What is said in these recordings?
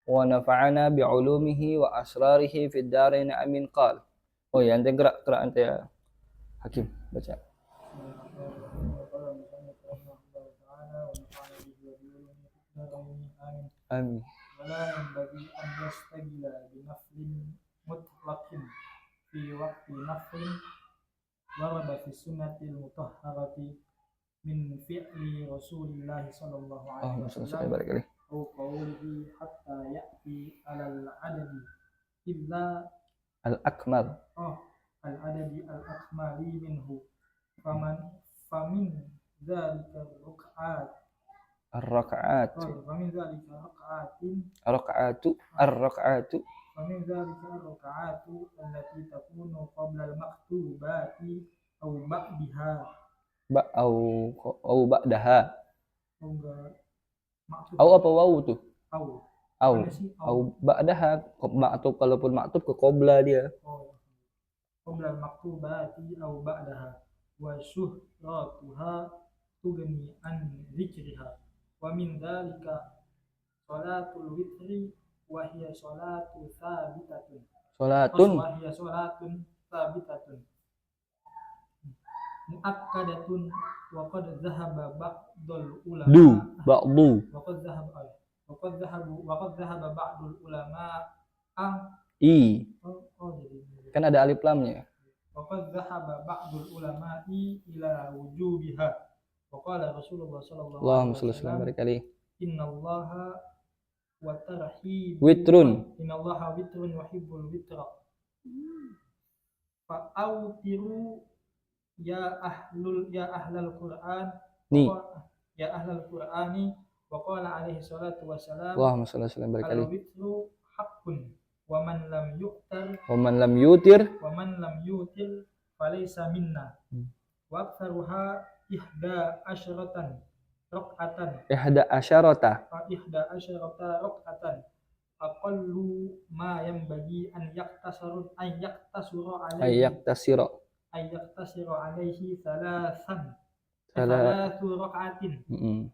ونفعنا بعلومه وأسراره في الدارين آمين قال. Oh ya, ente gerak ente ya Hakim baca. Amin. ولا ينبغي أن يستجل بنفل مطلق في وقت نفل ورد في السنة المطهرة من فعل رسول الله صلى الله عليه وسلم أو قوله حتى يأتي على العدد إلا الأكمل العدد الأكمل منه فمن ذلك الركعات ومن ذلك الركعات ومن ذلك الركعات التي تكون قبل المكتوبات أو بعدها أو بعدها أو apa wawu tuh au ba'daha maktub, kalaupun maktub ke qobla dia qabla al-maktubati au ba'daha wa syuhratuha tugni an dzikriha wa min dzalika salatul witri wa hiya salatun thabitatun muakkadatun wa qad dhahaba ba'dul ulama wa qad dhahaba ba'dul ulama kan ada alif lamnya. Wa qad dhahaba ba'dul ulama ila wujubiha wa qala Rasulullah sallallahu alaihi wasallam innallaha wa tarhib witrun innallaha witrun yuhibbul witra fa autiru ya ahlal Qur'an ya ahlal Qur'ani wa qala alaihi salatu wassalam Allahumma shalli wa sallim al witru haqqun wa man lam yutir falaysa minna wa aktsaruha ihda asyratan raq'atan aqallu ma yanbaghi an yaktasira alaihi thalathu raq'atin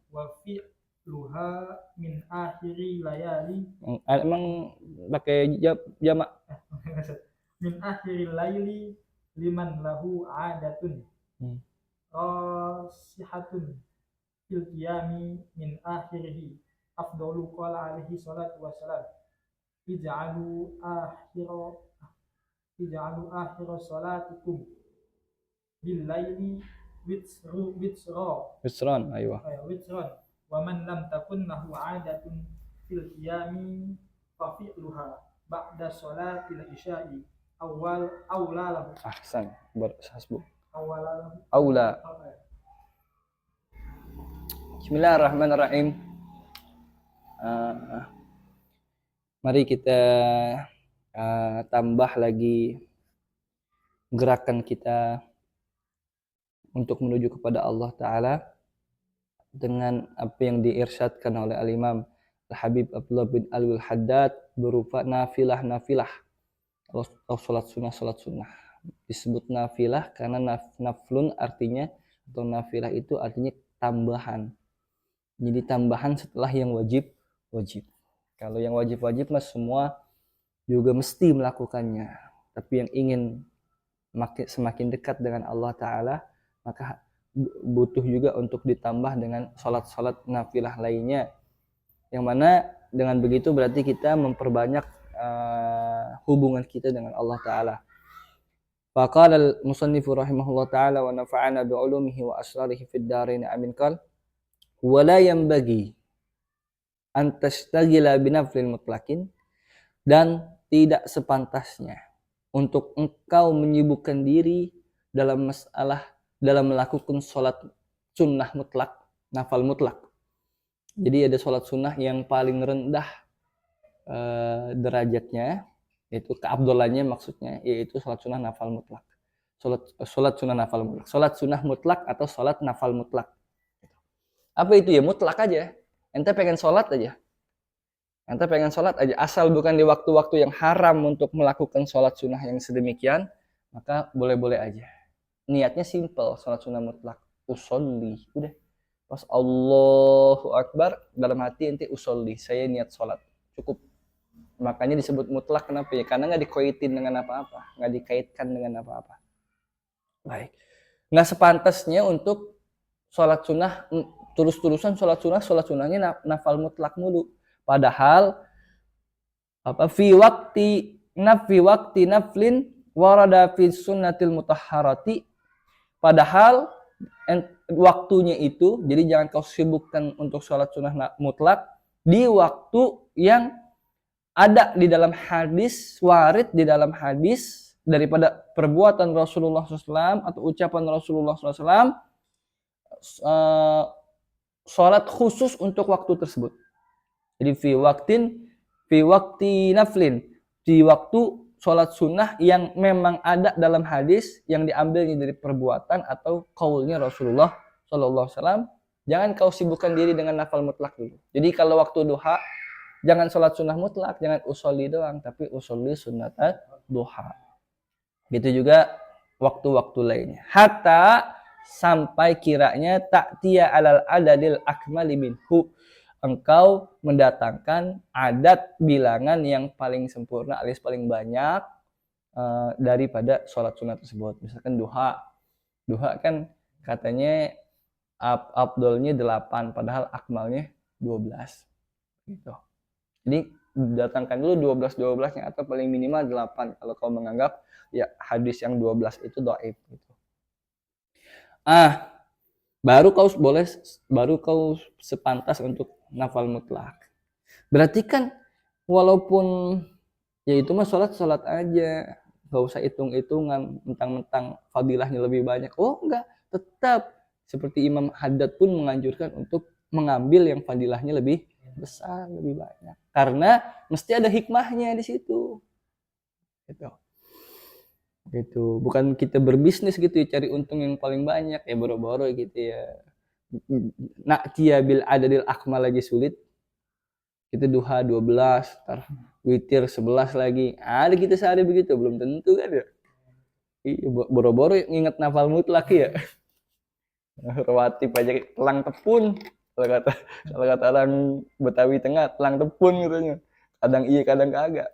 wa fi'luha min akhiri layali emang pakai jamak min akhiri layli liman lahu 'adatun rasihatun fil qiyami min akhirihi afdalu qala alaihi salatu wassalam ij'alu akhira salatikum bil laili witran aywa wa man lam takun lahu 'adatun fil qiyami fa fi'luha ba'da salatil isya'i awla lahu ahsan hasbu awla. Bismillahirrahmanirrahim. Mari kita tambah lagi gerakan kita untuk menuju kepada Allah Ta'ala dengan apa yang diirsyadkan oleh Al-Imam Al-Habib Abdullah bin Alwi Al-Haddad berupa nafilah atau sholat sunnah. Disebut nafilah karena naflun artinya, atau nafilah itu artinya tambahan. Jadi tambahan setelah yang wajib. Kalau yang wajib mas semua juga mesti melakukannya. Tapi yang ingin semakin dekat dengan Allah Ta'ala, maka butuh juga untuk ditambah dengan sholat nafilah lainnya. Yang mana dengan begitu berarti kita memperbanyak hubungan kita dengan Allah Ta'ala. Faqala al-musannifu rahimahullah ta'ala wa nafa'ana bi'ulumihi wa asrarihi fid darain amin qala wala yanbaghi an tashtagila binaflil mutlaqin, dan tidak sepantasnya untuk engkau menyibukkan diri dalam melakukan sholat sunnah mutlak, nafal mutlak. Jadi ada sholat sunnah yang paling rendah derajatnya, yaitu keabdolannya maksudnya, yaitu sholat sunnah nafal mutlak. Sholat sunnah mutlak atau sholat nafal mutlak. Apa itu ya? Mutlak aja. Ente pengen sholat aja, asal bukan di waktu-waktu yang haram untuk melakukan sholat sunnah yang sedemikian, maka boleh-boleh aja. Niatnya simple, sholat sunnah mutlak, usolli, udah. Pas Allahu Akbar, dalam hati ente usolli, saya niat sholat, cukup. Makanya disebut mutlak. Kenapa ya? Karena nggak dikoitin dengan apa-apa, nggak dikaitkan dengan apa-apa. Baik, nggak sepantasnya untuk sholat sunnah terus-terusan sholat sunnahnya nafal mutlak mulu. Padahal fi wakti naflin warada fi sunnatil mutahharati. Padahal waktunya itu, jadi jangan kau sibukkan untuk sholat sunnah mutlak di waktu yang ada di dalam hadis, warid di dalam hadis daripada perbuatan Rasulullah SAW atau ucapan Rasulullah SAW, sholat khusus untuk waktu tersebut. Jadi fi wakti naflin, di waktu sholat sunnah yang memang ada dalam hadis yang diambilnya dari perbuatan atau qaulnya Rasulullah SAW. Jangan kau sibukkan diri dengan nafal mutlak dulu. Jadi kalau waktu duha, jangan sholat sunnah mutlak, jangan usolli doang, tapi usolli sunnat duha. Gitu juga waktu-waktu lainnya. Hatta sampai kiranya ta'tiya alal adadil akmali minhu, engkau mendatangkan adat bilangan yang paling sempurna alias paling banyak daripada sholat sunnah tersebut. Misalkan duha kan katanya afdolnya 8, padahal akmalnya 12 gitu. Jadi datangkan dulu 12-12-nya atau paling minimal 8 kalau kau menganggap ya hadis yang 12 itu dhaif gitu. Baru kau sepantas untuk nafal mutlak. Berarti kan walaupun ya itu mah sholat aja, gak usah hitung-hitungan mentang-mentang fadilahnya lebih banyak. Oh enggak, tetap seperti Imam Haddad pun menganjurkan untuk mengambil yang fadilahnya lebih besar, lebih banyak. Karena mesti ada hikmahnya di situ. Gitu. Bukan kita berbisnis gitu ya, cari untung yang paling banyak ya, boro-boro gitu ya. Na'tiya bil adadil akmal lagi sulit. Kita duha 12, tar witir 11 lagi. Ada kita sehari begitu, belum tentu kan ya. Iya, boro-boro nginget nafal mutlak ya. Rawatib aja telang tepun. Kalau kata orang Betawi Tengah, telang tepun katanya. Kadang iya, kadang kagak.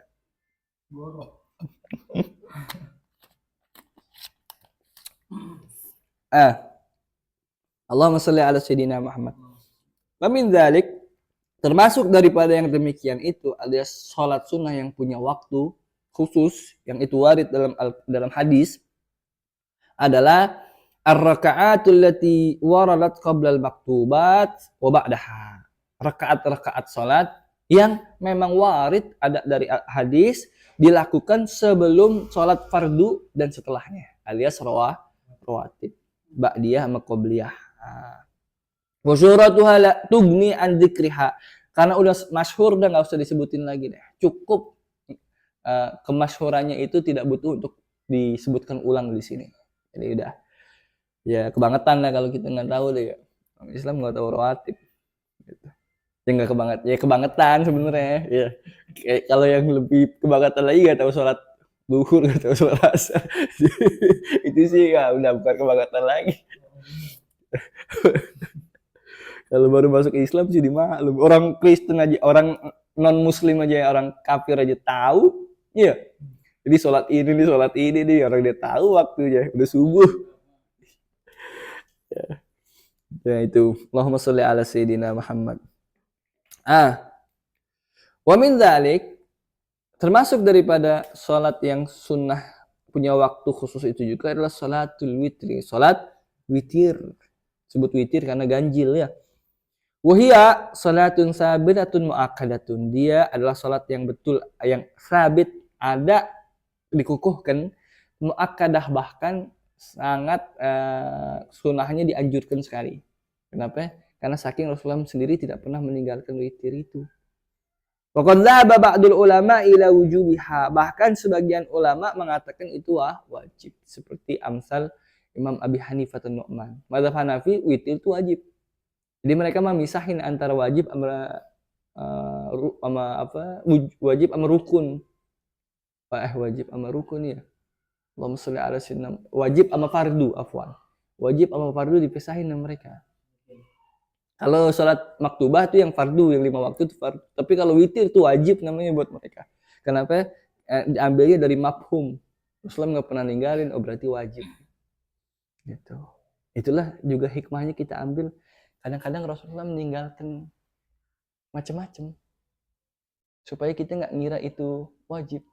Allahumma shalli ala sayyidina Muhammad. Wa min dzalik, termasuk daripada yang demikian itu alias sholat sunnah yang punya waktu khusus yang itu warid dalam hadis adalah ar-raka'atul lati waradat qabla al-maktubat wa ba'daha. Rakaat-rakaat salat yang memang warid ada dari hadis dilakukan sebelum salat fardu dan setelahnya alias rawatib ba'diyah sama qabliyah. Wa syuratuha la tugni an dzikriha. Karena udah masyhur udah enggak usah disebutin lagi deh. Cukup kemasyhurannya itu tidak butuh untuk disebutkan ulang di sini. Jadi udah ya kebangetan lah kalau kita nggak tahu deh ya. Islam nggak tahu rawatib gitu. Ya nggak kebangetan sebenarnya ya. Kalau yang lebih kebangetan lagi nggak tahu sholat duhur, nggak tahu sholat asar. Itu sih ya udah bukan kebangetan lagi. Kalau baru masuk Islam sih dimaklum. Orang Kristen aja, orang non Muslim aja, orang kafir aja tahu. Iya. Jadi sholat ini nih orang dia tahu waktunya udah subuh. Ya itu. Allahumma sholli ala sayyidina Muhammad. Wa min dzalik, termasuk daripada sholat yang sunnah punya waktu khusus itu juga adalah sholatul witri, sholat witir. Sebut witir karena ganjil ya. Wahia sholatun sabitatun mu'akkadatun. Dia adalah sholat yang betul, yang sabit, ada, dikukuhkan, mu'akkadah, bahkan sangat sunnahnya dianjurkan sekali. Kenapa? Karena saking Rasulullah sendiri tidak pernah meninggalkan witir itu. Wa qad dhahaba ba'dul ulama ila wujubiha. Bahkan sebagian ulama mengatakan itu wajib, seperti amsal Imam Abi Hanifah an-Nu'man. Madzhab Hanafi witir itu wajib. Jadi mereka memisahin antara wajib sama wajib sama rukun. Wajib sama rukun ya. Allahumma sholli ala sayyidina. Wajib sama fardu, afwan. Wajib sama fardu dipisahin sama mereka. Kalau sholat maktubah itu yang fardu, yang 5 waktu itu fardu. Tapi kalau witir itu wajib namanya buat mereka. Kenapa? Diambilnya dari mafhum. Rasulullah nggak pernah ninggalin, oh berarti wajib. Gitu. Itulah juga hikmahnya kita ambil. Kadang-kadang Rasulullah meninggalkan macam-macam supaya kita nggak ngira itu wajib.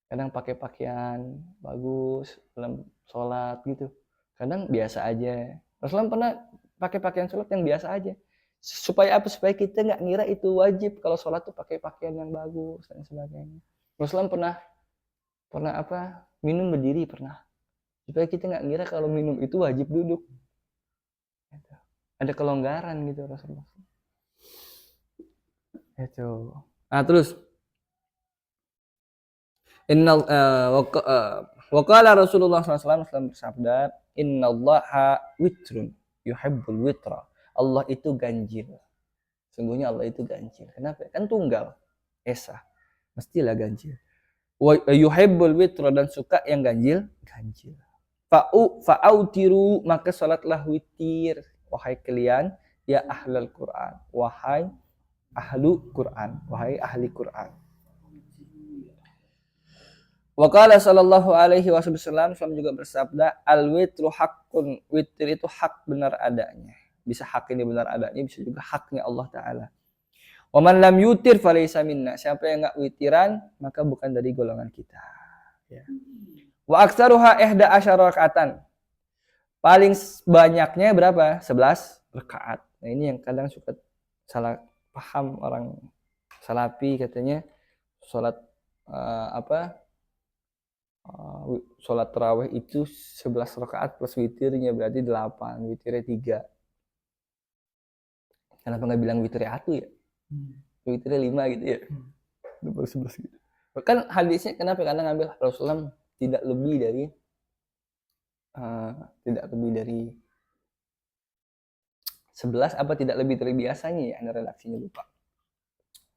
Kadang pakai pakaian bagus dalam sholat gitu, kadang biasa aja. Rasulullah pernah pakai pakaian sholat yang biasa aja, supaya apa? Supaya kita nggak ngira itu wajib kalau sholat tuh pakai pakaian yang bagus dan sebagainya. Rasulullah pernah apa, minum berdiri pernah, supaya kita nggak ngira kalau minum itu wajib duduk. Ada kelonggaran gitu Rasulullah itu. Nah terus Innal waqala Rasulullah SAW bersabda, innallaha witrun yuhibbul witra. Allah itu ganjil. Sungguhnya Allah itu ganjil. Kenapa? Kan tunggal. Esa. Mestilah ganjil. Wa yuhibbul witra, dan suka yang ganjil. Ganjil. Fa'autiru, maka salatlah witir. Wahai kalian, ya ahlul Quran. Wahai ahlu Quran. Wahai ahli Quran. Waqala sallallahu alaihi wasallam juga bersabda, al-witru haqqun, witir itu hak benar adanya. Bisa hak ini benar adanya, bisa juga haknya Allah Ta'ala. Wa man lam yutir falaysa minna, siapa yang enggak witiran maka bukan dari golongan kita. Ya. Wa aktsaruha 11 rakaatan. Paling banyaknya berapa? 11 rakaat. Nah, ini yang kadang suka salah paham orang Salafi, katanya salat sholat tarawih itu 11 rakaat plus witirnya, berarti 8, witirnya 3. Kenapa nggak bilang witirnya 1 ya? Witirnya 5 gitu ya. 11 gitu. Kan hadisnya kenapa? Karena ngambil Rasulullah tidak lebih dari 11 apa tidak lebih dari biasanya ya, ada redaksinya lupa.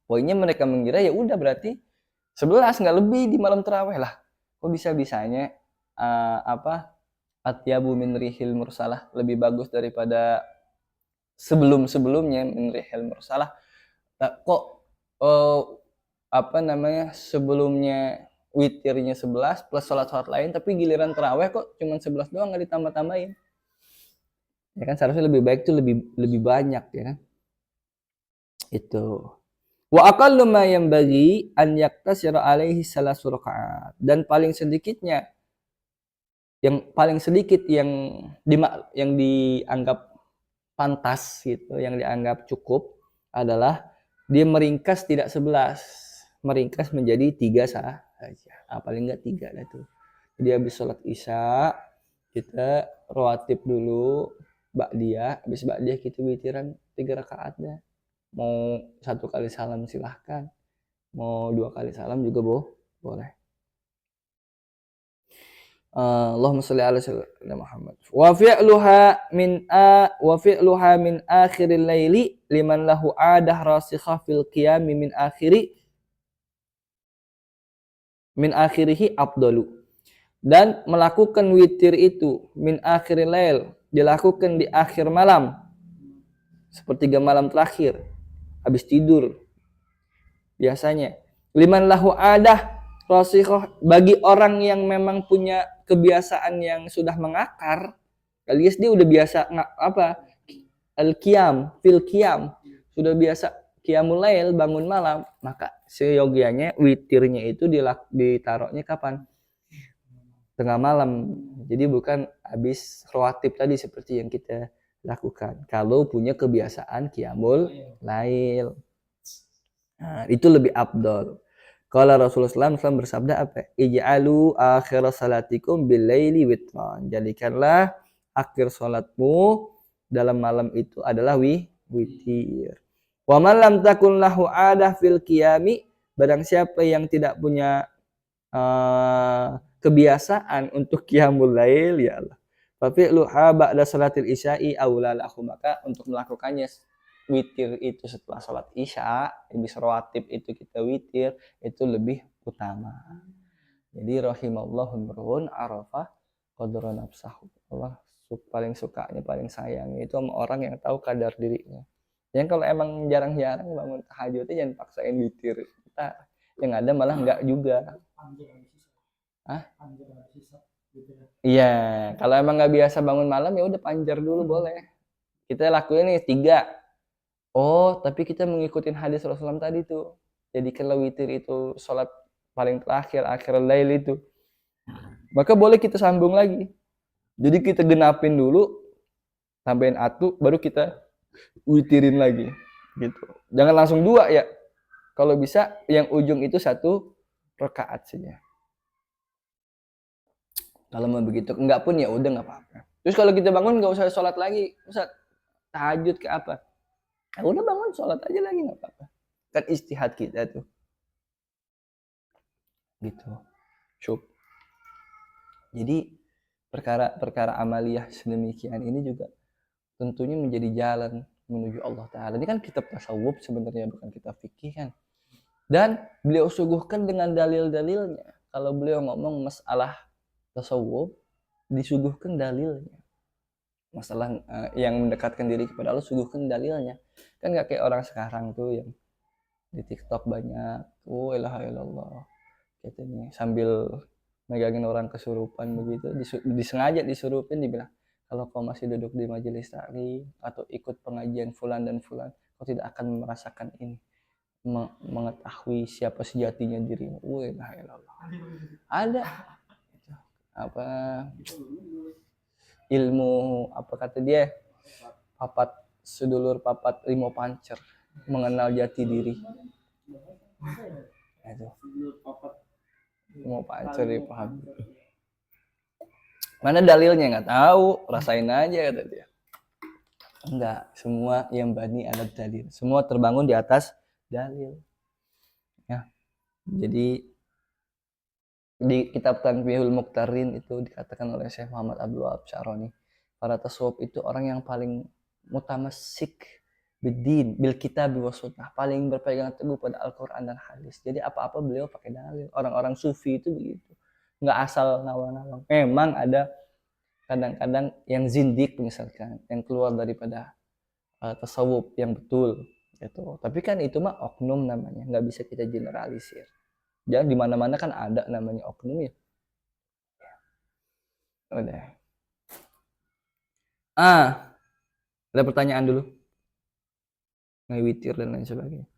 Poinnya mereka mengira ya udah berarti 11 nggak lebih di malam tarawih lah. Kok bisa-bisanya atyabu min rihil mursalah lebih bagus daripada sebelum-sebelumnya min rihil mursalah. Kok sebelumnya witirnya 11 plus sholat-sholat lain, tapi giliran tarawih kok cuma 11 doang, nggak ditambah-tambahin. Ya kan seharusnya lebih baik tuh lebih banyak ya kan. Itu. Wa aqallu ma yanbaghi an yaktasira alaihi salasu rakaat, dan paling sedikit yang dianggap pantas gitu, yang dianggap cukup adalah dia meringkas tidak 11, meringkas menjadi 3 saja. Paling enggak 3 dah tuh. Jadi habis sholat Isya kita rawatib dulu, habis ba'diyah kita witiran 3 rakaat dah. Mau 1 kali salam silahkan, mau 2 kali salam juga boleh. Allahumma sholli ala sayyidina Muhammad. Wa fi'luha min akhiril laili liman lahu adah rasikha fil qiyami min akhirihi afdalu. Dan melakukan witir itu min akhiril lail, dilakukan di akhir malam, sepertiga malam terakhir habis tidur biasanya. Liman lahu adah rasikha, bagi orang yang memang punya kebiasaan yang sudah mengakar, alias dia udah biasa al-qiyam fil qiyam, sudah biasa qiyamul lail, bangun malam, maka seyogianya witirnya itu ditaruhnya kapan? Tengah malam. Jadi bukan habis rawatib tadi seperti yang kita lakukan kalau punya kebiasaan qiyamul lail. Nah, itu lebih afdal. Kalau Rasulullah SAW bersabda apa? Ij'alu akhir salatikum bil laili witran. Jadikanlah akhir salatmu dalam malam itu adalah witir. Wa man lam takun lahu adah fil qiyami, barang siapa yang tidak punya kebiasaan untuk qiyamul lail, ya Allah, fa fi'luha ba'da salatil isya'i aula lahu, maka untuk melakukannya witir itu setelah sholat isya, habis rawatib itu kita witir, itu lebih utama. Jadi rahimallahu imrun arafa qadra nafsahu. Allah paling sukanya, paling sayangnya itu sama orang yang tahu kadar dirinya. Yang kalau emang jarang-jarang bangun tahajudnya, jangan paksain witir. Kita yang ada malah enggak juga. Anjir habis sisa. Hah? Anjir habis sisa gitu ya. Iya, kalau emang nggak biasa bangun malam ya udah panjar dulu boleh. Kita lakuin nih 3. Oh, tapi kita mengikuti hadis Rasulullah tadi tuh. Jadi kalau witir itu sholat paling terakhir, akhir lail itu. Maka boleh kita sambung lagi. Jadi kita genapin dulu, tambahin atu, baru kita witirin lagi. Gitu. Jangan langsung 2 ya. Kalau bisa yang ujung itu 1 rakaat saja. Kalau mau begitu, enggak pun ya udah nggak apa-apa. Terus kalau kita bangun nggak usah sholat lagi, Ustaz, tahajud ke apa? Ya udah bangun sholat aja lagi nggak apa-apa. Kan istihad kita tuh. Gitu. Syuk. Jadi perkara-perkara amaliyah sedemikian ini juga tentunya menjadi jalan menuju Allah Ta'ala. Ini kan kitab tasawuf sebenarnya, bukan kitab fikih kan. Dan beliau suguhkan dengan dalil-dalilnya. Kalau beliau ngomong masalah tasawuf, disuguhkan dalilnya. Masalah yang mendekatkan diri kepada Allah, suguhkan dalilnya. Kan gak kayak orang sekarang tuh yang di TikTok banyak, oh ilaha illallah, katanya sambil megangin orang kesurupan begitu, disengaja disurupin, dibilang kalau kau masih duduk di majelis taklim atau ikut pengajian fulan dan fulan, kau tidak akan merasakan ini, mengetahui siapa sejatinya dirimu. La ilallah. Ada apa ilmu, apa kata dia, papat sedulur papat limo pancer, mengenal jati diri. Itu mau pancer dipahami. Mana dalilnya nggak tahu, rasain aja kata dia. Enggak, semua yang bani ada dalil. Semua terbangun di atas dalil. Ya. Jadi di kitab Tanbihul Muqtarin itu dikatakan oleh Syekh Muhammad Abdul Wahab Syaroni, para tasawuf itu orang yang paling mutamassik bidin bil kitab wa sunnah, paling berpegang teguh pada Al-Qur'an dan hadis. Jadi apa-apa beliau pakai dalil. Orang-orang sufi itu begitu. Enggak asal ngawang-ngawang. Memang ada kadang-kadang yang zindik misalkan, yang keluar daripada tasawuf yang betul gitu. Tapi kan itu mah oknum namanya, nggak bisa kita generalisir. Jangan di mana-mana kan ada namanya oknum ya. Udah. Ada pertanyaan dulu. Ngewitir dan lain sebagainya.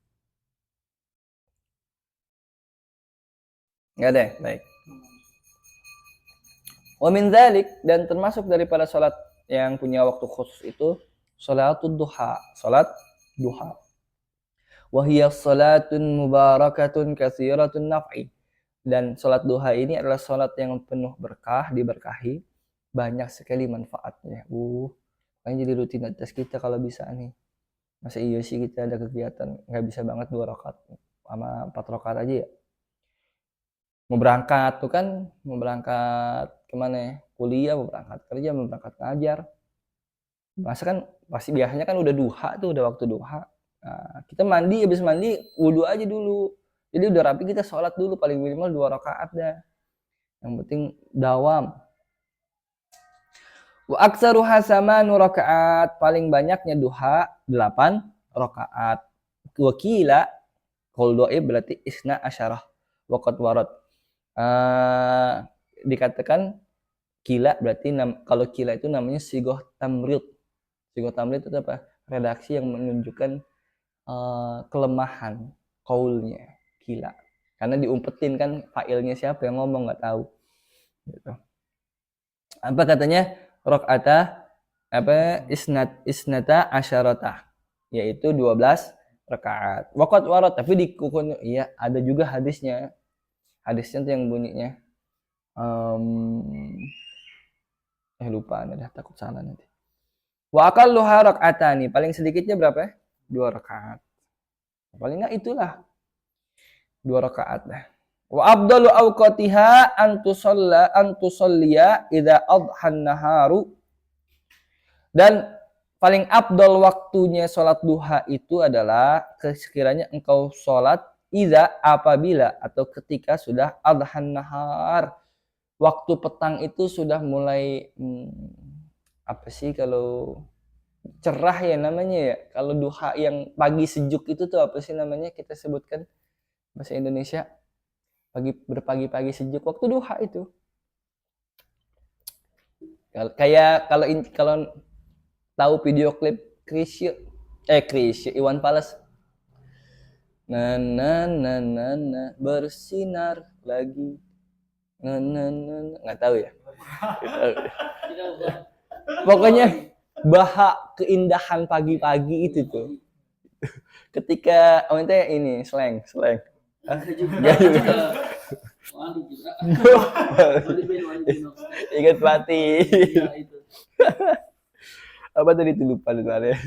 Nggak ada, baik. Wa min dzalik, dan termasuk daripada salat yang punya waktu khusus itu salatul duha, salat duha. Wa hiya salatun mubarakatun katsiratun naf'i. Dan salat duha ini adalah salat yang penuh berkah, diberkahi, banyak sekali manfaatnya. Kan jadi rutinitas kita kalau bisa nih. Masa iya sih kita ada kegiatan nggak bisa banget 2 rakaat sama 4 rakaat aja ya. Mau berangkat tuh kan, mau berangkat kemana ya? Kuliah, mau berangkat kerja, mau berangkat ngajar. Masa kan pasti biasanya kan udah duha tuh, udah waktu duha. Nah, kita mandi, habis mandi wudhu aja dulu. Jadi udah rapi kita sholat dulu paling minimal 2 rakaat dah. Yang penting dawam. Wa aktsaruha 8 rakaat, paling banyaknya duha 8 rakaat. Wa qila qaul dhaif berarti isna asyarah waqad warad. Dikatakan kila berarti kalau kila itu namanya sigoh tamrid. Sigoh tamrid itu apa? Redaksi yang menunjukkan kelemahan kaulnya kila. Karena diumpetin kan failnya siapa yang ngomong nggak tahu. Gitu. Apa katanya? Rakaata apa isnata asyarata, yaitu 12 rakaat. Waqad warad, tapi di kukun iya ada juga hadisnya. Hadisnya tuh yang bunyinya lupa dah, takut salah nanti. Wa aqalluha rak'atani, paling sedikitnya berapa ya? 2 rakaat. Paling enggak itulah 2 rakaat dah. Wa afdalu awqatiha an tusalliya idza adhan naharu. Dan paling afdal waktunya salat duha itu adalah sekiranya engkau salat idza, apabila atau ketika sudah adhan nahar. Waktu petang itu sudah mulai apa sih kalau cerah ya namanya ya. Kalau duha yang pagi sejuk itu tuh apa sih namanya kita sebutkan? bahasa Indonesia, berpagi-pagi sejuk waktu duha itu. Kayak kalau tahu video klip Krisya Iwan Fals, bersinar lagi, nggak tahu ya. Pokoknya keindahan pagi-pagi itu tuh. Ketika ini slang. Enggak juga. Ingat pelatih. Apa tadi itu lupa ya.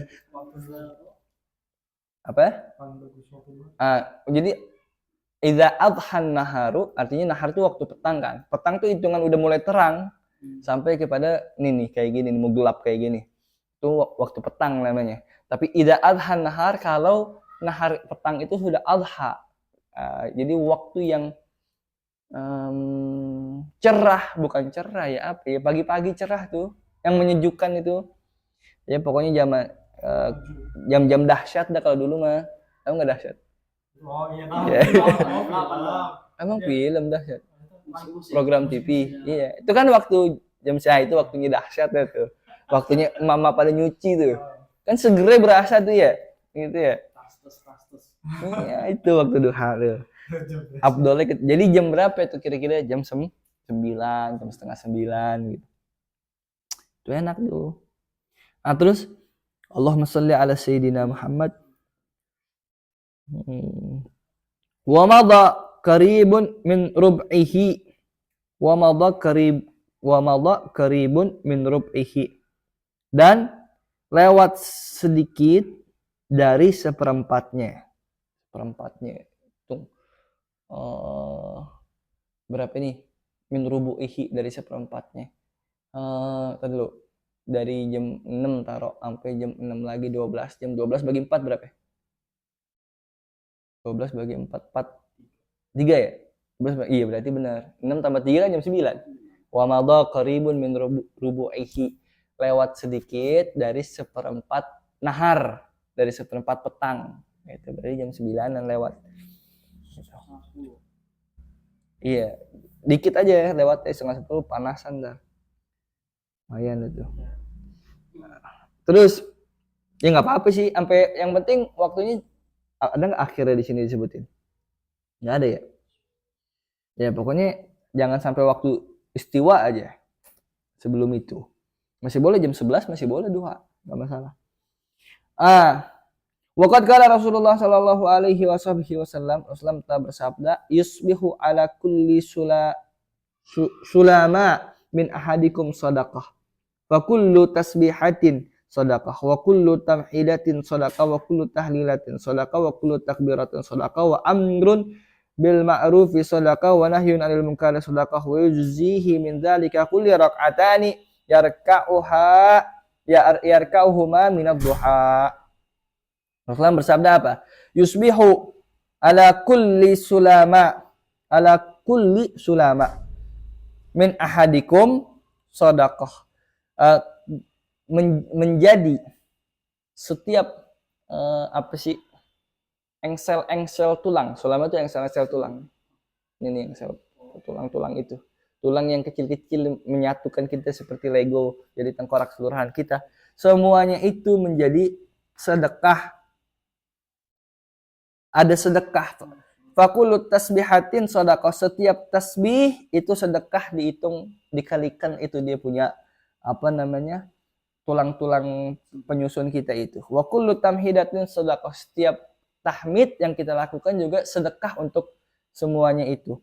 Apa? Jadi idza adhan naharu, artinya nahar itu waktu petang kan. Petang tuh hitungan udah mulai terang sampai kepada ini nih kayak gini, mau gelap kayak gini. Itu waktu petang namanya. Tapi idza adhan nahar, kalau nahar petang itu sudah adha. Jadi waktu yang cerah, bukan cerah ya, apa ya, pagi-pagi cerah tuh, yang menyejukkan itu. Ya pokoknya jam-jam dahsyat dah kalau dulu mah. Tahu nggak dahsyat? Oh iya tahu. Emang film dahsyat. Program TV. Iya, itu kan waktu jam saya itu waktunya dahsyat ya tuh. Waktunya mama pada nyuci tuh. Kan segera berasa tuh ya. Gitu ya. Iya, itu waktu duha tuh. Abdolnya jadi jam berapa itu kira-kira? Jam 9, jam setengah 9 gitu. Itu enak tuh. Nah, terus Allahumma sholli ala sayyidina Muhammad. Wa madha qaribun min rub'ihi. Wa madha qaribun min rub'ihi. Dan lewat sedikit dari seperempatnya. Seperempatnya. Hitung. Berapa nih? Min rubu'ihi, dari seperempatnya. Tadi dulu. Dari jam 6 taruh sampai jam 6 lagi 12. Jam 12 bagi 4 berapa? 12 bagi 4, 3 ya? 12, iya berarti benar. 6 tambah 3 kan jam 9. Wa madha qaribun min rubu'ihi. Lewat sedikit dari seperempat nahar, dari seperempat petang. Itu berarti jam 9 lewat. Gitu. Iya, dikit aja lewat setengah 10 panasan dah. Lumayan itu. Terus ya nggak apa-apa sih, sampai yang penting waktunya ada nggak akhirnya di sini disebutin? Nggak ada ya. Ya pokoknya jangan sampai waktu istiwa aja. Sebelum itu masih boleh jam 11, masih boleh duha, nggak masalah. Waqad qala Rasulullah sallallahu alaihi wasallam, Rasulullah telah bersabda, yusbihu ala kulli sulama min ahadikum sadaqah. Wa kullu tasbihatin sadaqah, wa kullu tamhidatin sadaqah, wa kullu tahlilatin sadaqah, wa kullu takbiratin sadaqah, wa amrun bil ma'rufi sadaqah, wa nahyun 'anil munkari sadaqah, wa yujzihi min dzalika kulli rak'atani yarka'uhuma min ad-duha. Rasulullah bersabda apa? Yusbihu ala kulli sulama min ahadikum sadaqah. Menjadi setiap apa sih, engsel tulang. Sulama itu engsel tulang. Ini engsel tulang itu. Tulang yang kecil-kecil menyatukan kita seperti Lego, jadi tengkorak keseluruhan kita. Semuanya itu menjadi sedekah. Ada sedekah. Fakullu tasbihatin sedekah. Setiap tasbih itu sedekah, dihitung, dikalikan itu dia punya tulang-tulang penyusun kita itu. Wa kullu tamhidatin sedekah. Setiap tahmid yang kita lakukan juga sedekah untuk semuanya itu.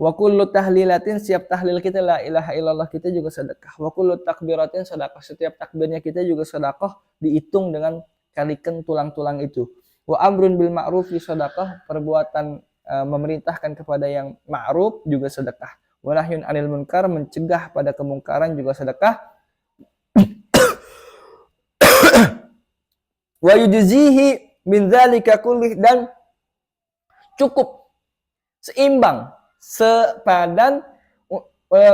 Wa kullu tahlilatin, setiap tahlil kita la ilaha illallah kita juga sedekah. Wa kullu takbiratin sedekah. Setiap takbirnya kita juga sedekah, dihitung dengan kalikan tulang-tulang itu. Wa amrun bil ma'rufi sedekah. Perbuatan memerintahkan kepada yang ma'ruf juga sedekah. Wa nahyun 'anil munkar, mencegah pada kemungkaran juga sedekah. Wa yujzihi min dzalika kullih, dan cukup seimbang, sepadan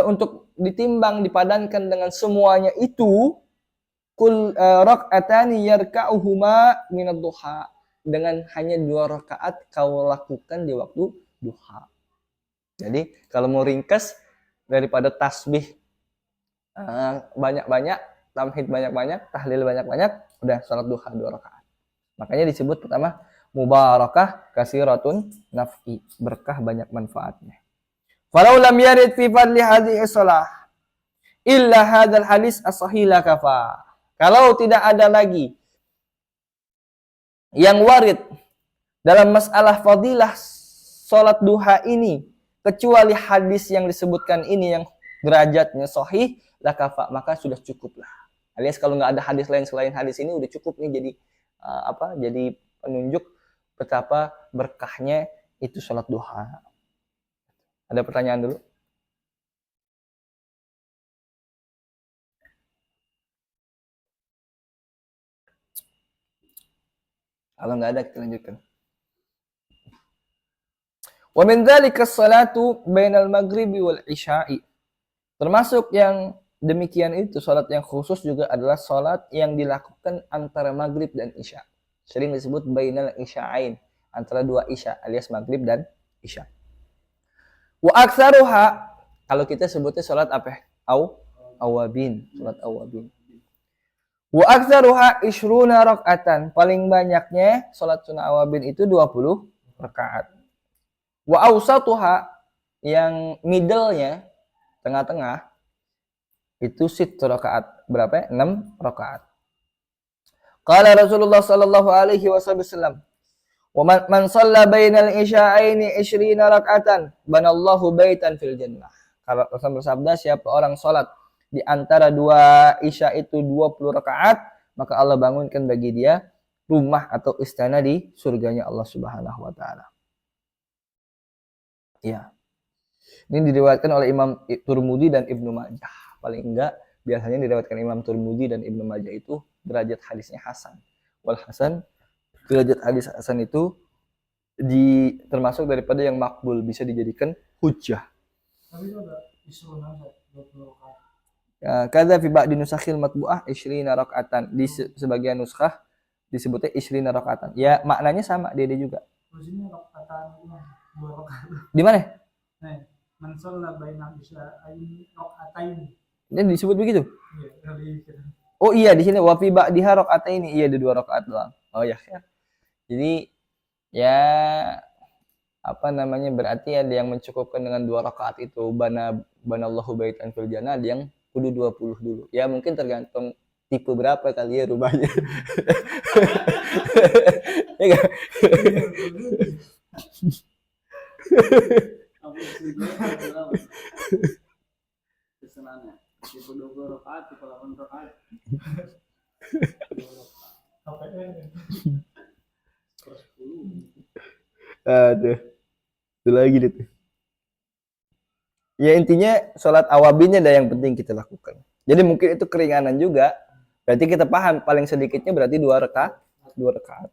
untuk ditimbang, dipadankan dengan semuanya itu, rak'atani yarka'uhuma min ad-duha, dengan hanya 2 rakaat kau lakukan di waktu duha. Jadi kalau mau ringkas, daripada tasbih banyak-banyak, tamhid banyak-banyak, tahlil banyak-banyak, udah salat duha 2 rakaat. Makanya disebut pertama mubarakah kasiratun naf'i, berkah banyak manfaatnya. Falau lam yarid fi fadli hadhihi shalah illa hadzal hadis as-sahih la kafa. Kalau tidak ada lagi yang warid dalam masalah fadilah salat duha ini kecuali hadis yang disebutkan ini yang derajatnya sahih la kafa, maka sudah cukup lah. Alias kalau nggak ada hadis lain selain hadis ini udah cukup nih jadi jadi penunjuk betapa berkahnya itu salat duha. Ada pertanyaan dulu? Kalau nggak ada kita lanjutkan. Wa min dzalika as-salatu bainal maghribi wal isya'i. Termasuk yang demikian itu salat yang khusus juga adalah salat yang dilakukan antara maghrib dan isya. Sering disebut bainal isya'ain, antara 2 isya alias maghrib dan isya. Wa aktsaruha, kalau kita sebutnya salat apa? Awabin, salat awabin. Wa aktsaruha 20 rakaatan, paling banyaknya salat sunah awabin itu 20 rakaat. Wa awsatuha, yang middle-nya, tengah-tengah, itu 6 rakaat. Berapa ya? 6 rakaat. Qala Rasulullah sallallahu alaihi wasallam, "Wa man shalla bainal isya'aini 20 raka'atan, banallahu baitan fil jannah." Kalau Rasul bersabda, siapa orang salat di antara 2 isya itu 20 rakaat, maka Allah bangunkan bagi dia rumah atau istana di surganya Allah Subhanahu wa taala. Ya. Ini diriwayatkan oleh Imam Turmudi dan Ibnu Majah. Paling enggak biasanya diriwayatkan Imam Turmudi dan Ibnu Majah itu derajat hadisnya hasan. Wal hasan, derajat hadis hasan itu termasuk daripada yang makbul, bisa dijadikan hujjah. Tapi itu ada isu nasa 20 rakaat. Kadza fi ba'di nusakhil matbu'ah 20 rakaatan. Di sebagian nuskah disebutnya 20 rakaatan. Ya, maknanya sama dia juga. Terus ini rakaatan 2 rakaat. Di mana? Nah, man shalla bainal isya'aini rakaatain. Ini disebut begitu? Iya, kali kita. Oh iya, di sini wa fi ba'diha rakaataini. Iya, ada 2 rakaat doang. Oh ya. Jadi ya apa namanya, berarti ada yang mencukupkan dengan 2 rakaat itu banallahu baitan fil jannah, ada yang kudu 20 dulu. Ya mungkin tergantung tipe berapa kali ya rumahnya. Ya enggak? Aku setuju pesanannya tipe 20 rakaat, tipe 8 rakaat. KPN. Terus 10. Aduh. Itu lagi deh tuh. Ya intinya sholat awabinnya ada yang penting kita lakukan. Jadi mungkin itu keringanan juga. Berarti kita paham paling sedikitnya berarti 2 rakaat. 2 rakaat.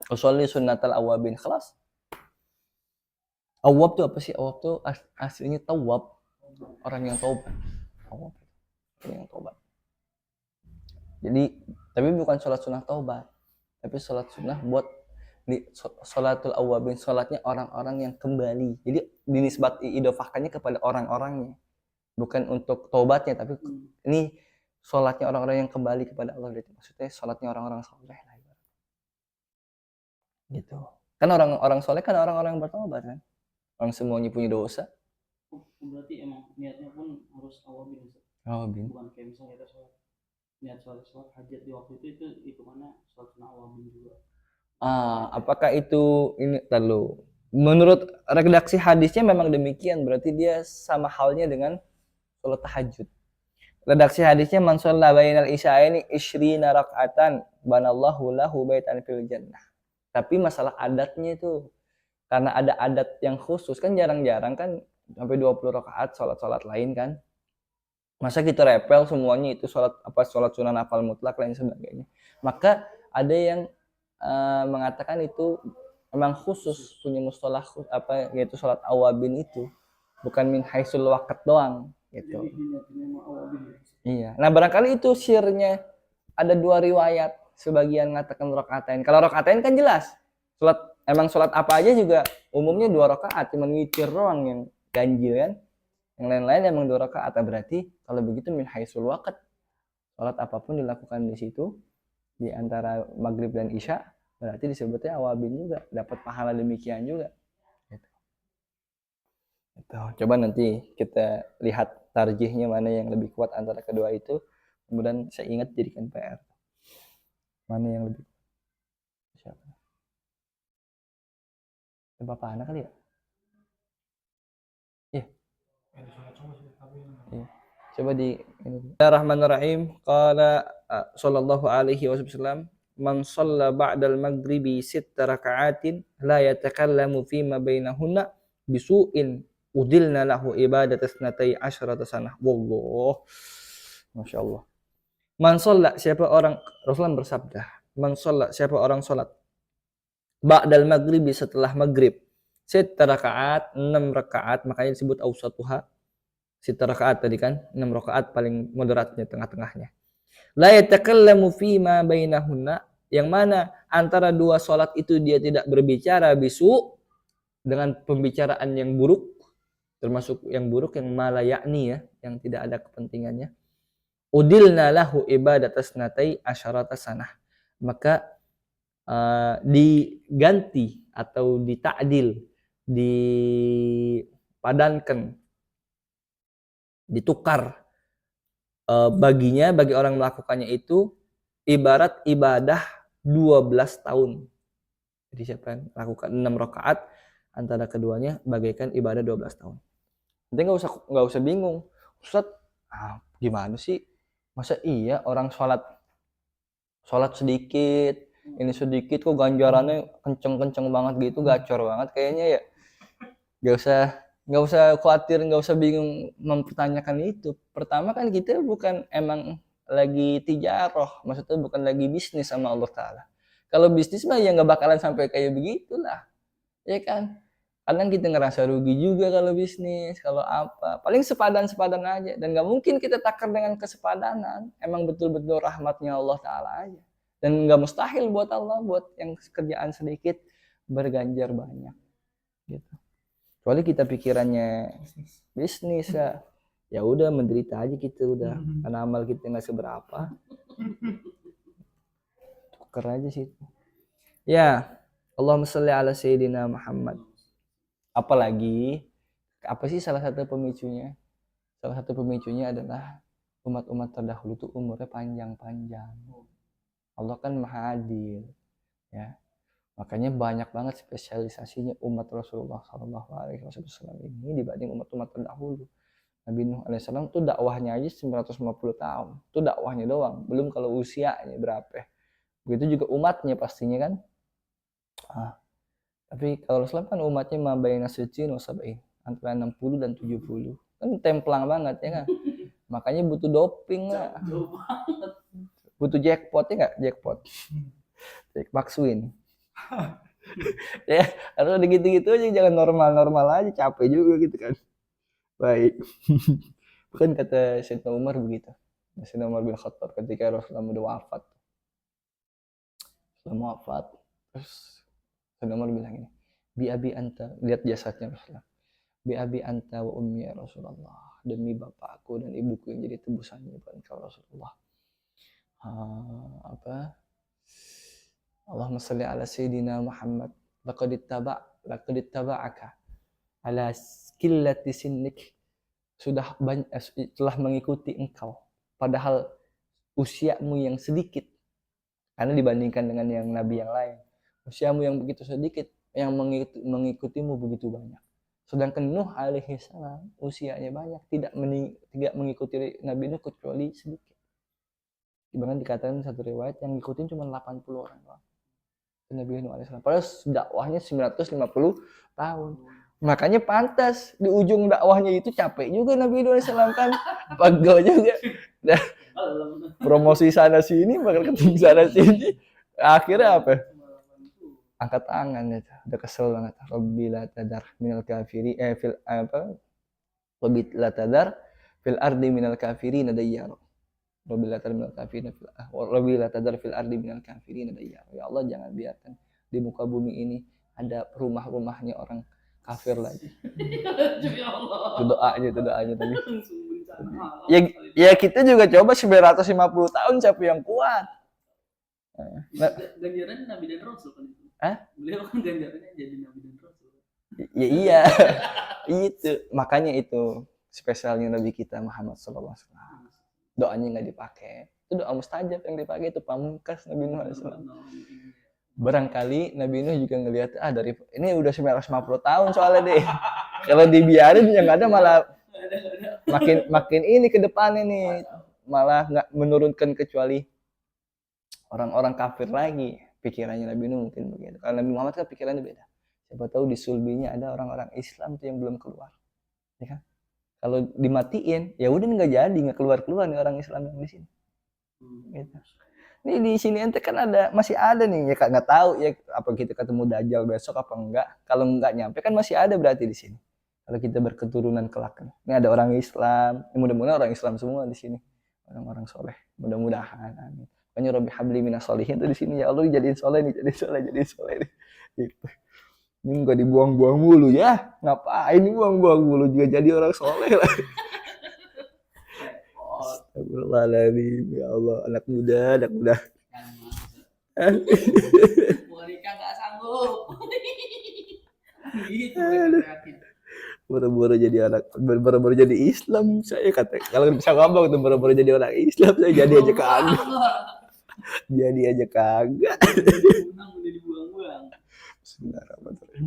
Usolli sunnatal awabin. Kelas. Awab tuh apa sih? Awab tuh aslinya tawab. Orang yang taubat. Awab. Orang yang taubat. Jadi, tapi bukan sholat sunnah taubat. Tapi sholat sunnah buat sholatul awabin, sholatnya orang-orang yang kembali. Jadi dinisbat idofahkannya kepada orang-orangnya, bukan untuk taubatnya, tapi ini sholatnya orang-orang yang kembali kepada Allah. Maksudnya sholatnya orang-orang soleh lah, gitu. Kan orang-orang soleh kan orang-orang yang bertaubat kan, orang semuanya punya dosa. Berarti emang niatnya pun harus awabin. Awabin. Bukan kayak misalnya kita sholat niat sholat hajat di waktu itu mana sholat sunnah awabin juga. Apakah itu ini lalu menurut redaksi hadisnya memang demikian, berarti dia sama halnya dengan sholat tahajud. Redaksi hadisnya man shalla bainal isya'aini 20 rakaatan banallahu lahu baitan fil jannah. Tapi masalah adatnya itu, karena ada adat yang khusus kan, jarang-jarang kan sampai 20 rakaat sholat-sholat lain kan. Masa kita repel semuanya itu sholat sunnah nafal mutlak lain sebagainya. Maka ada yang mengatakan itu memang khusus punya mustalah yaitu sholat awabin itu bukan min haisul waqt doang gitu. Jadi niatnya mau awabin. Iya. Nah barangkali itu sirnya ada 2 riwayat. sebagian mengatakan rakaatain. Kalau rakaatain kan jelas. Sholat apa aja juga umumnya 2 rakaat, cuman witir doang yang ganjil kan. Yang lain-lain emang 2 rakaat. Berarti kalau begitu min haisul waqt, sholat apapun dilakukan di situ di antara maghrib dan isya, berarti disebutnya awabin juga, dapat pahala demikian juga. Gitu. Coba nanti kita lihat tarjihnya mana yang lebih kuat antara kedua itu. Kemudian saya ingat jadikan PR. Mana yang lebih siapa? Bapak anak kali ya? Iya. Iya. Coba di Bismillahirrahmanirrahim. Qala sallallahu alaihi wasallam, man shalla ba'dal maghribi 6 raka'atin la yatakallamu fima bainahunna bisu'in udilna lahu ibadatas natai asyrata sanah. Wallah. Masyaallah. Man shalla, siapa orang, Rasulullah bersabda, man shalla, siapa orang salat ba'dal maghribi, setelah maghrib, 6 rakaat, 6 rakaat, makanya disebut awsatuha. 6 rakaat tadi kan, 6 rakaat paling moderatnya, tengah-tengahnya. La yatakallamu fima bainahunna, yang mana antara dua salat itu dia tidak berbicara bisu, dengan pembicaraan yang buruk, termasuk yang buruk yang malayakni ya, yang tidak ada kepentingannya. Udilna lahu ibadatas natai asyarata sanah, maka diganti atau ditakdil, dipadankan, ditukar bagi orang melakukannya itu ibarat ibadah 12 tahun. Jadi siapa yang melakukan 6 rakaat, antara keduanya bagaikan ibadah 12 tahun. Nanti nggak usah bingung, Ustaz, gimana sih? Masa iya orang sholat sedikit, ini sedikit kok ganjarannya kenceng-kenceng banget gitu, gacor banget kayaknya ya. Nggak usah khawatir, nggak usah bingung mempertanyakan itu. Pertama kan kita bukan emang lagi tijaroh, maksudnya bukan lagi bisnis sama Allah Ta'ala. Kalau bisnis mah ya nggak bakalan sampai kayak begitulah, ya kan? Kadang kita ngerasa rugi juga kalau bisnis, kalau apa. Paling sepadan-sepadan aja. Dan nggak mungkin kita takar dengan kesepadanan. Emang betul-betul rahmatnya Allah Ta'ala aja. Dan nggak mustahil buat Allah, buat yang kerjaan sedikit berganjar banyak. Gitu. Kecuali kita pikirannya bisnis ya. Ya udah menderita aja kita udah. Karena amal kita nggak seberapa. Tuker aja sih. Ya, Allahumma sholli ala Sayyidina Muhammad. Apalagi, apa sih salah satu pemicunya? Salah satu pemicunya adalah umat-umat terdahulu tuh umurnya panjang-panjang. Allah kan maha adil, ya. Makanya banyak banget spesialisasinya umat Rasulullah SAW ini dibanding umat-umat terdahulu. Nabi Nuh alaihissalam tuh dakwahnya aja 950 tahun. Itu dakwahnya doang, belum kalau usianya berapa. Begitu juga umatnya pastinya kan. Tapi kalau Islam kan umatnya mabayna sittin wa sab'in, antara 60 dan 70. Kan templang banget ya kan. Makanya butuh doping lah. Butuh jackpot ya enggak? Jackpot. Jackpot win. Ya, harus ada gitu-gitu aja, jangan normal-normal aja, capek juga gitu kan. Baik. Bukan kata Sayyidina Umar begitu. Sayyidina Umar bin Khattab ketika Rasulullah udah wafat. Setelah wafat, terus Sayyidina Umar bilang ini, bi abi anta, lihat jasadnya Rasulullah. Bi abi anta wa ummi ya Rasulullah, demi bapakku dan ibuku yang jadi tebusannya buat engkau Rasulullah. Allahumma shalli ala Sayyidina Muhammad, laqad ittaba'aka ala qillati sinnik, sudah banyak, telah mengikuti engkau padahal usiamu yang sedikit, karena dibandingkan dengan yang nabi yang lain, usiamu yang begitu sedikit, yang mengikutimu begitu banyak. Sedangkan Nuh alaihi salam usianya banyak, tidak mengikuti Nabi Nuh kecuali sedikit. Bahkan dikatakan satu riwayat yang ngikutin cuma 80 orang doang. Nabi Nuh alaihi salam. Padahal dakwahnya 950 tahun. Makanya pantas di ujung dakwahnya itu capek juga Nabi Nuh alaihi salam kan. Pegel juga. Nah, promosi sana sini, bakal ketemu sana sini. Akhirnya apa? Angkat tangan itu, udah kesel banget. Rabbi la tadar minal kafiri Rabbi la tadar fil ardi minal kafirin dayyara. Rabbil la tadar minal kafirin Rabbil la tadar fil ardi minal kafirin dayyara. Ya Allah, jangan biarkan di muka bumi ini ada rumah-rumahnya orang kafir lagi. Ya Allah. Itu doanya tadi. Langsung bencana alam. Ya kita juga coba 950 tahun siapa yang kuat. Ganjarannya Nabi dan Rasul kan itu. Beliau kan ganjarannya jadi Nabi dan Rasul. Ya iya. Itu makanya itu spesialnya Nabi kita Muhammad sallallahu alaihi wasallam. Doanya nggak dipakai. Itu doa mustajab yang dipakai itu pamungkas Nabi Nuh alaihi salam. Barangkali Nabi Nuh juga ngelihat dari ini udah 950 tahun soalnya deh. Kalau dibiarin yang nggak ada malah makin ini ke depannya nih, malah nggak menurunkan kecuali orang-orang kafir lagi. Pikirannya Nabi Nuh mungkin begitu. Kalau Nabi Muhammad kan pikirannya beda. Siapa tahu di sulbinya ada orang-orang Islam tuh yang belum keluar, ya kan? Kalau dimatiin, ya udah nggak keluar nih orang Islam yang di sini. Gitu. Nih di sini ente kan masih ada nih, ya nggak tahu ya apa kita ketemu Dajjal besok apa enggak. Kalau nggak nyampe kan masih ada berarti di sini. Kalau kita berketurunan kelak. Ini ada orang Islam, mudah-mudahan orang Islam semua di sini, orang-orang soleh, mudah-mudahan. Amin. Makanya Rabbi habli minas sholihin tuh di sini, ya Allah jadiin soleh nih, jadiin soleh nih. Gitu. Ini nggak dibuang-buang mulu ya, ngapain buang-buang mulu juga jadi orang soleh lah. Astagfirullahaladzim, ya Allah, anak muda. Mereka nggak sanggup. Gitu. Baru-baru jadi Islam saya kata. Kalau bisa ngomong tuh baru-baru jadi orang Islam saya jadi aja kagak. Unang udah dibuang-buang. Bismillahirrahmanirrahim.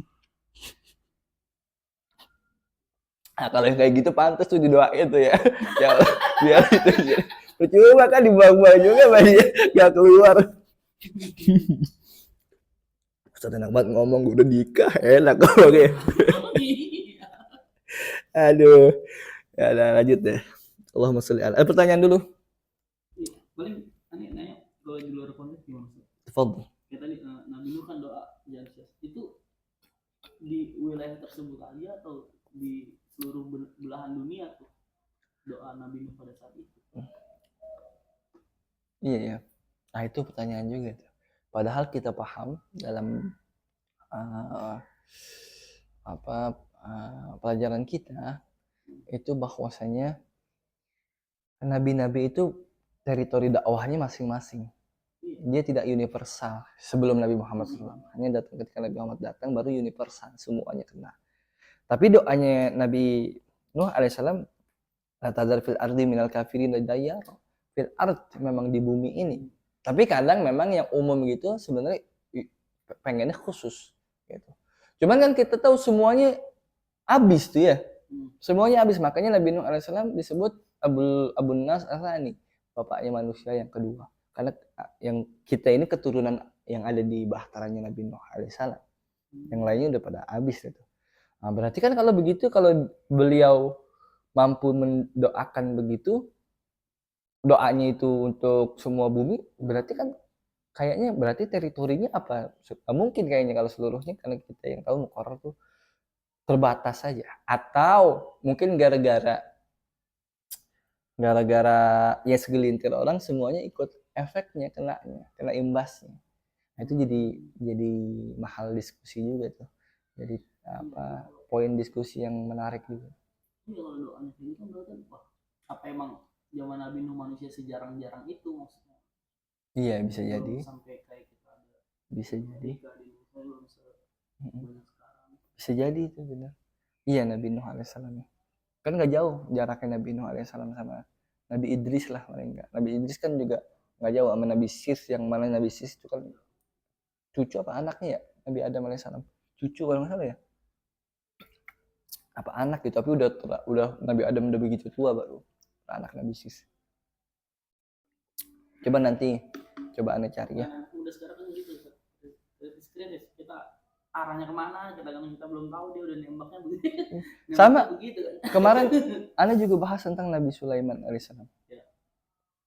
Nah, kalau yang kayak gitu pantas tuh didoain tuh ya. Ya Allah, biar itu ya. Percuma kan dibuang-buang juga banyak gak keluar. Ustaz enak banget ngomong, gue udah nikah, enak ngomongnya. Aduh. Ya udah lanjut deh. Allahumma sholli ala. Pertanyaan dulu. Paling aneh nanya kalau di luar konteks gimana sih? Tafadhol. Ya tadi Nabi Nuh kan doa jangan itu di wilayah tersebut aja atau di seluruh belahan dunia tuh doa Nabi Nuh pada saat itu. Iya ya. Nah itu pertanyaan juga tuh. Padahal kita paham dalam pelajaran kita itu bahwasanya nabi-nabi itu teritori dakwahnya masing-masing. Dia tidak universal sebelum Nabi Muhammad SAW. Hanya datang ketika Nabi Muhammad datang baru universal, semuanya kena. Tapi doanya Nabi Nuh alaihissalam, la tadar fil ardi minal kafirin dayyara. Fil ard memang di bumi ini. Tapi kadang memang yang umum gitu sebenarnya pengennya khusus gitu. Cuman kan kita tahu semuanya habis tuh ya. Semuanya habis, makanya Nabi Nuh alaihissalam disebut Abun Nas Asani, bapaknya manusia yang kedua. Karena yang kita ini keturunan yang ada di bahtaranya Nabi Nuh alaihissalam. Yang lainnya udah pada habis gitu. Nah, berarti kan kalau begitu, kalau beliau mampu mendoakan begitu, doanya itu untuk semua bumi, berarti kan kayaknya berarti teritorinya apa? Mungkin kayaknya kalau seluruhnya, karena kita yang tahu Muqarrar tuh terbatas saja. Atau mungkin gara-gara ya segelintir orang semuanya ikut efeknya, kena imbasnya. Nah, itu jadi mahal diskusi juga tuh. Jadi poin diskusi yang menarik juga. Iya, kalau doanya kayak gitu kan berarti apa emang zaman Nabi Nuh manusia sejarang-jarang itu maksudnya? Iya, bisa jadi. Sampai kayak kita ada. Bisa jadi. Banyak sekarang. Bisa jadi itu benar. Iya, Nabi Nuh alaihissalam. Kan nggak jauh jaraknya Nabi Nuh alaihissalam sama Nabi Idris lah paling nggak. Nabi Idris kan juga nggak jauh sama Nabi Sis, yang mana Nabi Sis itu kan cucu apa anaknya ya Nabi Adam alaihissalam. Cucu kalau nggak salah ya. Apa anak gitu, tapi udah Nabi Adam udah begitu tua baru anak Nabi Sis. Coba nanti Anda cari ya. Udah sekarang kan gitu. Kita arahnya kemana, kita belum tahu, dia udah nembaknya begitu. Sama begitu kan. Kemarin Anda juga bahas tentang Nabi Sulaiman alaihissalam. Ya.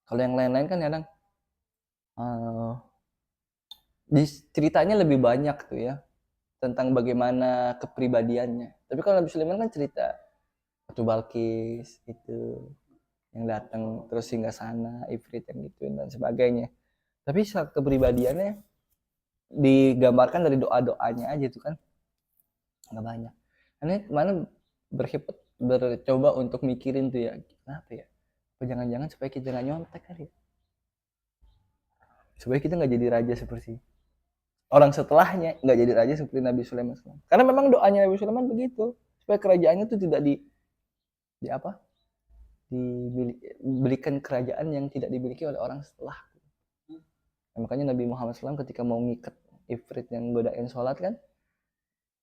Kalau yang lain-lain kan kadang ceritanya lebih banyak tuh ya tentang bagaimana kepribadiannya. Tapi kalau Nabi Sulaiman kan cerita Ratu Balkis itu yang datang terus singgah sana, ifrit yang gituin dan sebagainya. Tapi kepribadiannya digambarkan dari doa-doanya aja tuh kan nggak banyak. Aneh kemana bercoba untuk mikirin tuh ya, kenapa ya? Apa jangan-jangan supaya kita nggak nyontek kali ya? Supaya kita nggak jadi raja seperti orang setelahnya, nggak jadi raja seperti Nabi Sulaiman. Karena memang doanya Nabi Sulaiman begitu, supaya kerajaannya tuh tidak di apa? Diberikan kerajaan yang tidak dimiliki oleh orang setelah. Nah, makanya Nabi Muhammad SAW ketika mau ngikat ifrit yang godain sholat kan,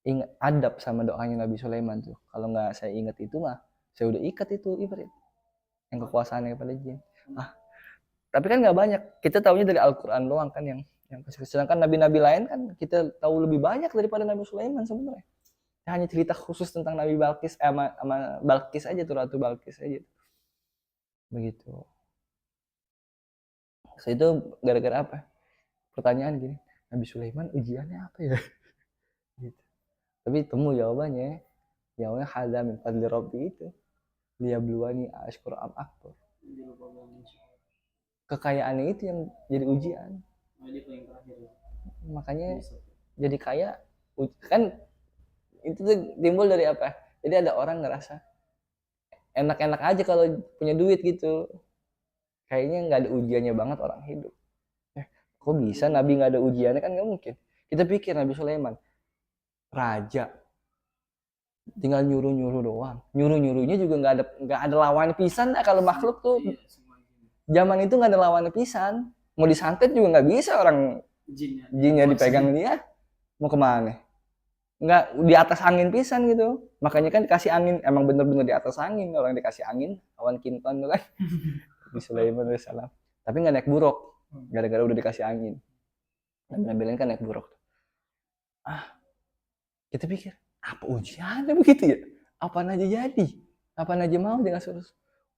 ingat adab sama doanya Nabi Sulaiman tuh. Kalau nggak saya ingat itu mah, saya udah ikat itu ifrit yang kekuasaannya kepada jin. Tapi kan nggak banyak. Kita tahunya dari Al-Quran doang kan yang sedangkan nabi-nabi lain kan kita tahu lebih banyak daripada Nabi Sulaiman sebenarnya. Hanya cerita khusus tentang Nabi Balkis sama Balkis aja tuh, Ratu Balkis aja. Begitu. So itu gara-gara apa? Pertanyaan gini, Nabi Sulaiman ujiannya apa ya? Gitu. Tapi temu jawabannya hadza min fadli rabbi itu. Liyabluwani ashkur am akbar. Kekayaannya itu yang jadi ujian. Makanya jadi kaya kan itu tuh timbul dari apa? Jadi ada orang ngerasa enak-enak aja kalau punya duit gitu. Kayaknya nggak ada ujiannya banget orang hidup. Kok bisa Nabi nggak ada ujiannya? Kan nggak mungkin. Kita pikir Nabi Sulaiman raja tinggal nyuruh-nyuruh doang. Nyuruh-nyuruhnya juga nggak ada lawan pisan. Kalau makhluk tuh zaman itu nggak ada lawan pisan. Mau disantet juga nggak bisa, orang jinnya dipegang dia. Mau kemana? Nggak di atas angin pisan gitu. Makanya kan dikasih angin, emang bener-bener di atas angin. Kalau yang dikasih angin awan kinton tuh kan. Nabi Sulaiman alaihissalam. Tapi nggak naik buruk gara-gara udah dikasih angin. Nabi lain kan naik buruk. Kita pikir apa ujiannya begitu ya? Apaan aja jadi? Apaan aja mau jangan suruh.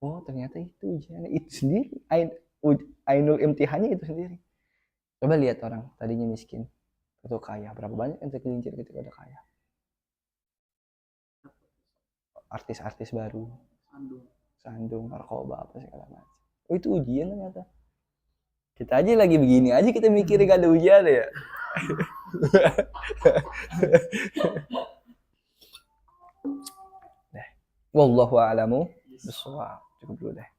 Oh ternyata itu ujiannya itu sendiri. Ainul imtihannya itu sendiri. Coba lihat orang tadinya miskin atau kaya, berapa banyak yang tergelincir ketika udah kaya. Artis-artis baru, sandung, narkoba apa segala macam. Oh itu ujian ternyata. Kita aja lagi begini aja kita mikir gak ada ujian ya. Wallahu a'lamu bishawab. Cukup dulu deh.